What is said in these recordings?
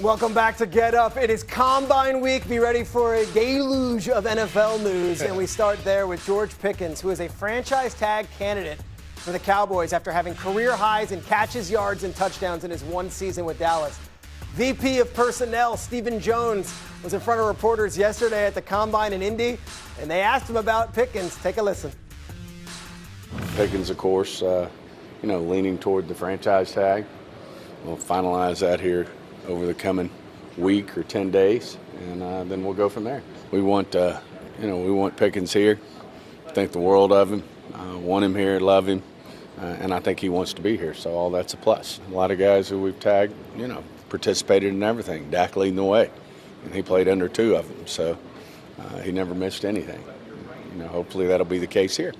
Welcome back to Get Up. It is Combine Week. Be ready for a deluge of NFL news. And we start there with George Pickens, who is a franchise tag candidate for the Cowboys after having career highs in catches, yards, and touchdowns in his one season with Dallas. VP of Personnel Stephen Jones was in front of reporters yesterday at the Combine in Indy, and they asked him about Pickens. Take a listen. Pickens, of course, leaning toward the franchise tag. We'll finalize that here over the coming week or 10 days, and then we'll go from there. We want Pickens here. Think the world of him. Want him here, love him, and I think he wants to be here. So all that's a plus. A lot of guys who we've tagged, participated in everything. Dak leading the way, and he played under two of them, so he never missed anything. Hopefully that'll be the case here.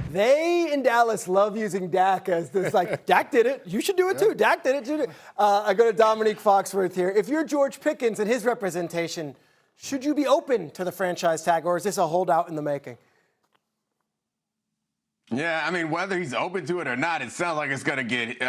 They in Dallas love using Dak as this, Dak did it. You should do it too. Dak did it too. I go to Domonique Foxworth here. If you're George Pickens and his representation, should you be open to the franchise tag, or is this a holdout in the making? Yeah, whether he's open to it or not, it sounds like it's going to get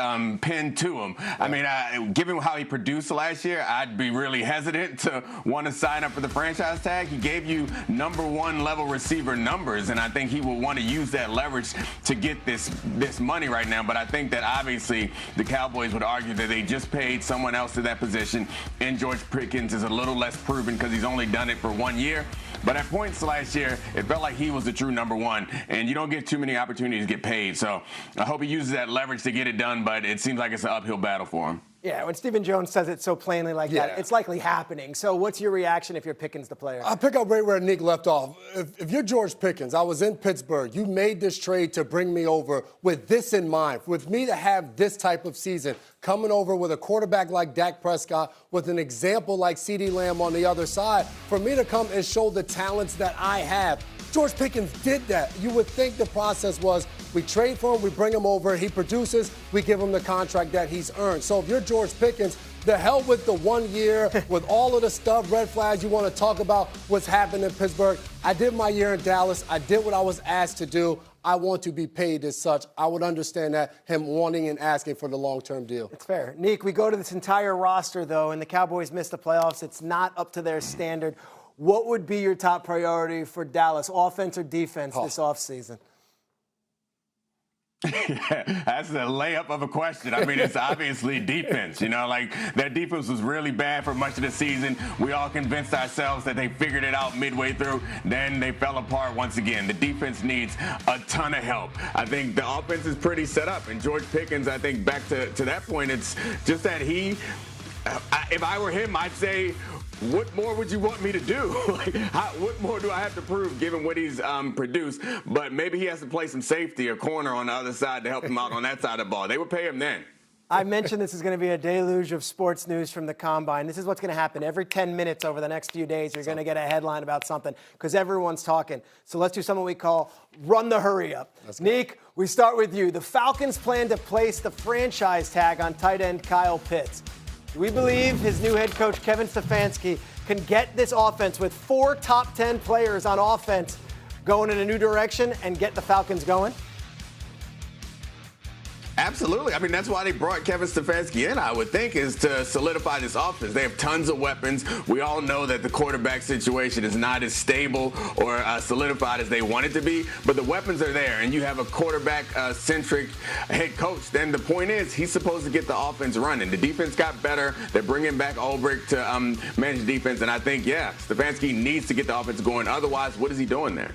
pinned to him. Given how he produced last year, I'd be really hesitant to want to sign up for the franchise tag. He gave you number one level receiver numbers, and I think he will want to use that leverage to get this money right now. But I think that obviously the Cowboys would argue that they just paid someone else to that position, and George Pickens is a little less proven because he's only done it for 1 year. But at points last year, it felt like he was the true number one, and you don't get too many opportunities to get paid. So I hope he uses that leverage to get it done, but it seems like it's an uphill battle for him. Yeah, when Stephen Jones says it so plainly like that, it's likely happening. So what's your reaction if you're Pickens the player? I'll pick up right where Nick left off. If you're George Pickens, I was in Pittsburgh. You made this trade to bring me over with this in mind, with me to have this type of season, coming over with a quarterback like Dak Prescott, with an example like CeeDee Lamb on the other side, for me to come and show the talents that I have. George Pickens did that. You would think the process was we trade for him, we bring him over, he produces, we give him the contract that he's earned. So if you're George Pickens, the hell with the 1 year, with all of the stuff, red flags you want to talk about what's happened in Pittsburgh. I did my year in Dallas. I did what I was asked to do. I want to be paid as such. I would understand that, him wanting and asking for the long-term deal. It's fair. Nick, we go to this entire roster, though, and the Cowboys missed the playoffs. It's not up to their standard. What would be your top priority for Dallas, offense or defense, this offseason? Yeah, that's a layup of a question. It's obviously defense. Their defense was really bad for much of the season. We all convinced ourselves that they figured it out midway through. Then they fell apart once again. The defense needs a ton of help. I think the offense is pretty set up. And George Pickens, I think back to that point, it's just that if I were him, I'd say, what more would you want me to do? What more do I have to prove given what he's produced? But maybe he has to play some safety or corner on the other side to help him out on that side of the ball. They would pay him then. I mentioned this is going to be a deluge of sports news from the Combine. This is what's going to happen. Every 10 minutes over the next few days, you're going to get a headline about something because everyone's talking. So let's do something we call Run the Hurry Up. Nick, we start with you. The Falcons plan to place the franchise tag on tight end Kyle Pitts. Do we believe his new head coach, Kevin Stefanski, can get this offense with 4 top 10 players on offense going in a new direction and get the Falcons going? Absolutely. That's why they brought Kevin Stefanski in, I would think, is to solidify this offense. They have tons of weapons. We all know that the quarterback situation is not as stable or solidified as they want it to be, but the weapons are there, and you have a quarterback-centric head coach. Then the point is he's supposed to get the offense running. The defense got better. They're bringing back Ulbrich to manage defense, and I think, Stefanski needs to get the offense going. Otherwise, what is he doing there?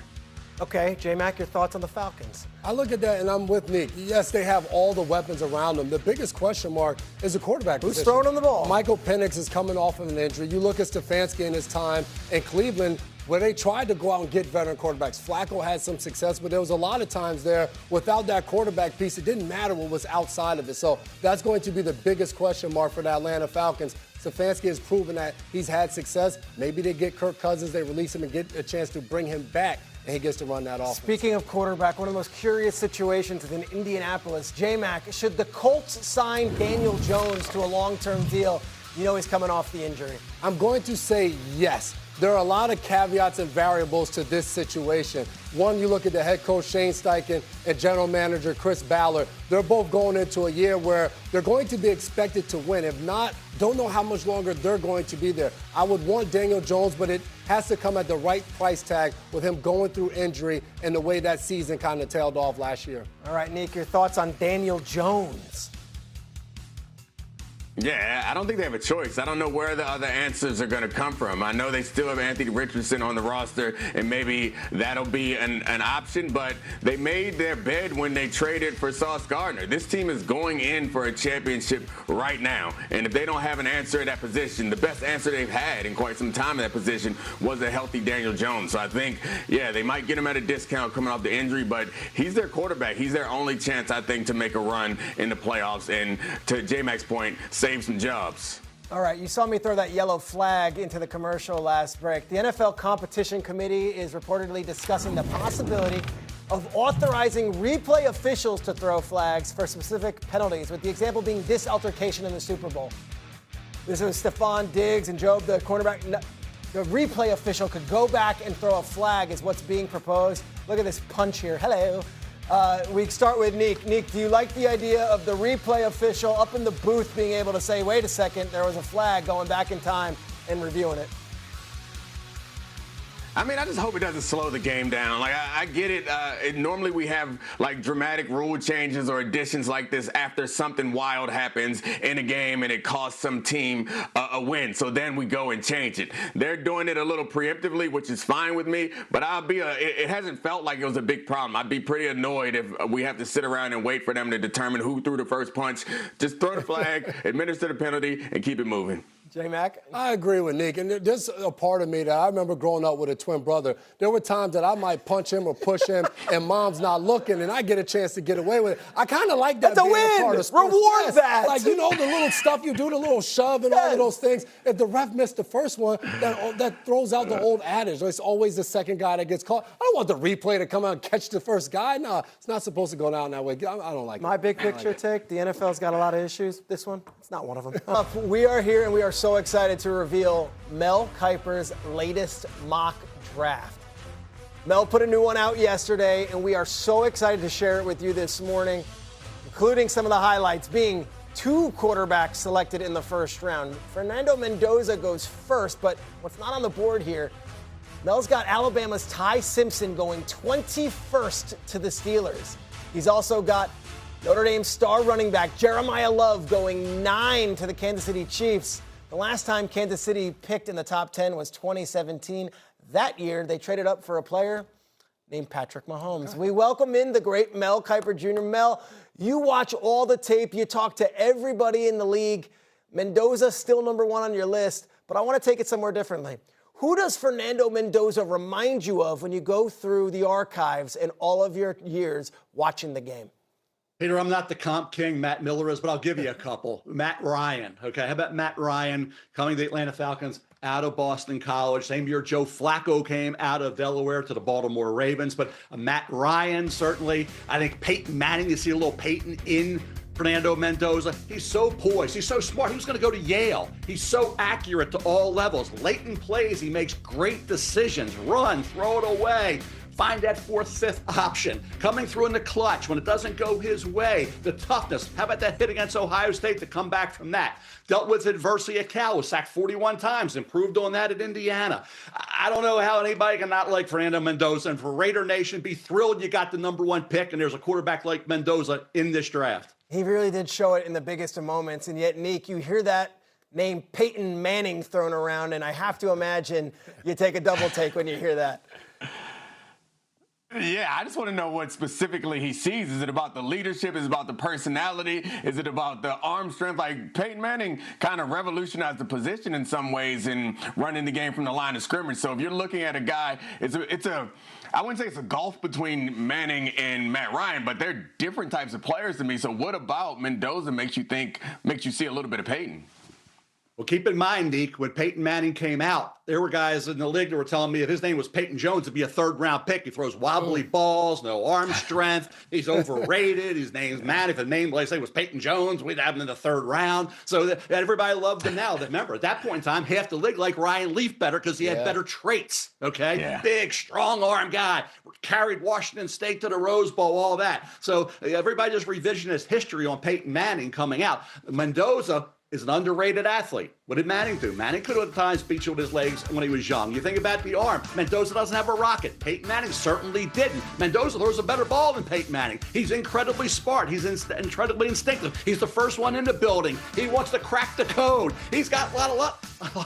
Okay, J-Mac, your thoughts on the Falcons? I look at that, and I'm with Nick. Yes, they have all the weapons around them. The biggest question mark is the quarterback Who's position. throwing on the ball? Michael Penix is coming off of an injury. You look at Stefanski in his time in Cleveland, where they tried to go out and get veteran quarterbacks. Flacco had some success, but there was a lot of times there without that quarterback piece, it didn't matter what was outside of it. So that's going to be the biggest question mark for the Atlanta Falcons. Stefanski has proven that he's had success. Maybe they get Kirk Cousins, they release him and get a chance to bring him back, and he gets to run that offense. Speaking of quarterback, one of the most curious situations is in Indianapolis. J-Mac, should the Colts sign Daniel Jones to a long-term deal? He's coming off the injury. I'm going to say yes. there are a lot of caveats and variables to this situation. One, you look at the head coach Shane Steichen and general manager Chris Ballard. They're both going into a year where they're going to be expected to win. If not, don't know how much longer they're going to be there. I would want Daniel Jones, but it has to come at the right price tag with him going through injury and the way that season kind of tailed off last year. All right, Nick, your thoughts on Daniel Jones? Yeah, I don't think they have a choice. I don't know where the other answers are going to come from. I know they still have Anthony Richardson on the roster, and maybe that'll be an option, but they made their bed when they traded for Sauce Gardner. This team is going in for a championship right now, and if they don't have an answer at that position, the best answer they've had in quite some time at that position was a healthy Daniel Jones. So I think, yeah, they might get him at a discount coming off the injury, but he's their quarterback. He's their only chance, I think, to make a run in the playoffs, and to J-Mac's point, save some jobs. All right, you saw me throw that yellow flag into the commercial last break. The NFL Competition Committee is reportedly discussing the possibility of authorizing replay officials to throw flags for specific penalties, with the example being this altercation in the Super Bowl. This is Stephon Diggs and Job, the cornerback. The replay official could go back and throw a flag is what's being proposed. Look at this punch here. Hello. We start with Neek. Neek, do you like the idea of the replay official up in the booth being able to say, wait a second, there was a flag, going back in time and reviewing it? I mean, I just hope it doesn't slow the game down. Like, I get it. Normally we have, like, dramatic rule changes or additions like this after something wild happens in a game and it costs some team a win. So then we go and change it. They're doing it a little preemptively, which is fine with me, but it hasn't felt like it was a big problem. I'd be pretty annoyed if we have to sit around and wait for them to determine who threw the first punch. Just throw the flag, administer the penalty, and keep it moving. J-Mac? I agree with Nick, and there's a part of me that I remember growing up with a twin brother. There were times that I might punch him or push him, and mom's not looking, and I get a chance to get away with it. I kind of like that. That's a being win. a part of sports. Reward yes. that. Like, you know, the little stuff you do, the little shove and all of those things. If the ref missed the first one, that throws out the old adage. It's always the second guy that gets caught. I don't want the replay to come out and catch the first guy. No, it's not supposed to go down that way. I don't like it. My big picture take, the NFL's got a lot of issues. This one, it's not one of them. We are here, and we are so excited to reveal Mel Kiper's latest mock draft. Mel put a new one out yesterday, and we are so excited to share it with you this morning, including some of the highlights being 2 quarterbacks selected in the first round. Fernando Mendoza goes first, but what's not on the board here, Mel's got Alabama's Ty Simpson going 21st to the Steelers. He's also got Notre Dame star running back Jeremiah Love going 9 to the Kansas City Chiefs. The last time Kansas City picked in the top 10 was 2017. That year, they traded up for a player named Patrick Mahomes. We welcome in the great Mel Kiper Jr. Mel, you watch all the tape. You talk to everybody in the league. Mendoza still number 1 on your list, but I want to take it somewhere differently. Who does Fernando Mendoza remind you of when you go through the archives and all of your years watching the game? Peter, I'm not the comp king, Matt Miller is, but I'll give you a couple. Matt Ryan, okay? How about Matt Ryan coming to the Atlanta Falcons out of Boston College? Same year Joe Flacco came out of Delaware to the Baltimore Ravens. But Matt Ryan, certainly. I think Peyton Manning, you see a little Peyton in Fernando Mendoza. He's so poised. He's so smart. He was going to go to Yale. He's so accurate to all levels. Late in plays, he makes great decisions. Run, throw it away. Find that 4th, 5th option. Coming through in the clutch when it doesn't go his way. The toughness. How about that hit against Ohio State to come back from that? Dealt with adversity at Cal. Was sacked 41 times. Improved on that at Indiana. I don't know how anybody can not like Fernando Mendoza. And for Raider Nation, be thrilled you got the number 1 pick and there's a quarterback like Mendoza in this draft. He really did show it in the biggest of moments. And yet, Nick, you hear that name Peyton Manning thrown around, and I have to imagine you take a double take when you hear that. Yeah, I just want to know what specifically he sees. Is it about the leadership? Is it about the personality? Is it about the arm strength? Like, Peyton Manning kind of revolutionized the position in some ways in running the game from the line of scrimmage. So if you're looking at a guy, I wouldn't say it's a gulf between Manning and Matt Ryan, but they're different types of players to me. So what about Mendoza makes you see a little bit of Peyton? Well, keep in mind, Neek, when Peyton Manning came out, there were guys in the league that were telling me if his name was Peyton Jones, it'd be a third-round pick. He throws wobbly balls, no arm strength. He's overrated. His name's Manning. If the name, like I say, was Peyton Jones, we'd have him in the third round. So everybody loved him now. Remember, at that point in time, half the league liked Ryan Leaf better because he had better traits, okay? Yeah. Big, strong-arm guy. Carried Washington State to the Rose Bowl, all that. So everybody just revisionist history on Peyton Manning coming out. Mendoza is an underrated athlete. What did Manning do? Manning could have at times beat you with his legs when he was young. You think about the arm. Mendoza doesn't have a rocket. Peyton Manning certainly didn't. Mendoza throws a better ball than Peyton Manning. He's incredibly smart. He's incredibly instinctive. He's the first one in the building. He wants to crack the code. He's got a lot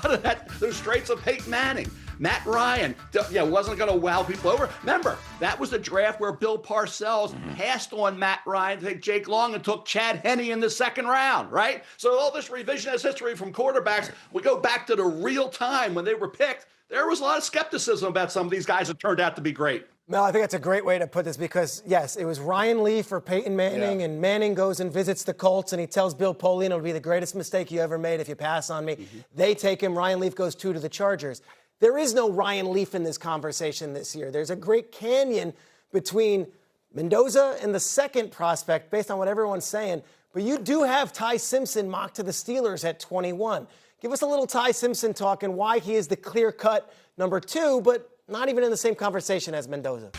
of that, those traits of Peyton Manning. Matt Ryan, wasn't going to wow people over. Remember, that was the draft where Bill Parcells passed on Matt Ryan to take Jake Long and took Chad Henne in the second round, right? So all this revisionist history from quarterbacks, we go back to the real time when they were picked. There was a lot of skepticism about some of these guys that turned out to be great. Mel, I think that's a great way to put this because, yes, it was Ryan Leaf for Peyton Manning, and Manning goes and visits the Colts, and he tells Bill Polian it'll be the greatest mistake you ever made if you pass on me. They take him. Ryan Leaf goes to the Chargers. There is no Ryan Leaf in this conversation this year. There's a great canyon between Mendoza and the second prospect based on what everyone's saying. But you do have Ty Simpson mocked to the Steelers at 21. Give us a little Ty Simpson talk and why he is the clear-cut number 2, but not even in the same conversation as Mendoza.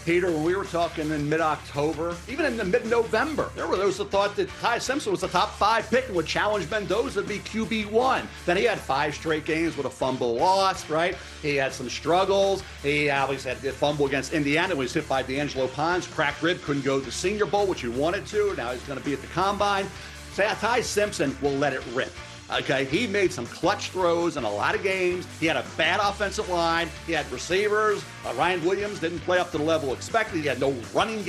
Peter, when we were talking in mid-October, even in the mid-November, there were those that thought that Ty Simpson was the top 5 pick and would challenge Mendoza to be QB1. Then he had 5 straight games with a fumble lost, right? He had some struggles. He obviously had a fumble against Indiana when he was hit by D'Angelo Pons. Cracked rib, couldn't go to the Senior Bowl, which he wanted to. Now he's going to be at the Combine. So Ty Simpson will let it rip. Okay, he made some clutch throws in a lot of games. He had a bad offensive line. He had receivers. Ryan Williams didn't play up to the level expected. He had no running game.